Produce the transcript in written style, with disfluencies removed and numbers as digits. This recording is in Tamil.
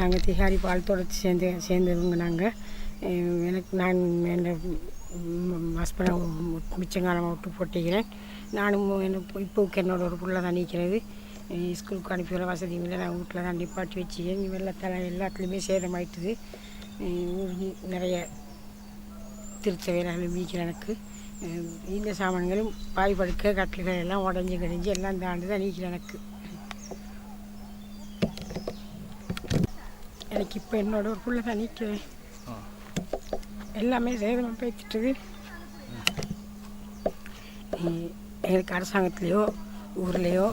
நாங்கள் திகாரி பால் தொடர்ச்சி சேர்ந்தவங்க நாங்கள். நான் என் ஹஸ்பண்டை மிச்சங்காலமாக விட்டு போட்டிக்கிறேன். நானும் இப்போவுக்கு என்னோட ஒரு பிள்ளை தான் நிற்கிறது. ஸ்கூலுக்கு அனுப்பி வர வசதி இல்லை. நான் வீட்டில் தான் நிப்பாட்டி வச்சுக்கேன். வெள்ளத்தால் எல்லாத்துலேயுமே சேதமாயிட்டுது. நிறைய திருத்த வேலைகள் மீக்கிற எனக்கு இந்த சாமான்களும் பாய் படுக்க கட்டில்கள் எல்லாம் உடஞ்சி கடிஞ்சு எல்லாம் இந்த ஆண்டு தான் நீக்கிற எனக்கு இப்போ என்னோட ஒரு பிள்ளை தான் நிற்கிறேன். எல்லாமே சேதமாக பேசிட்டுது. எங்களுக்கு அரசாங்கத்துலேயோ ஊர்லேயோ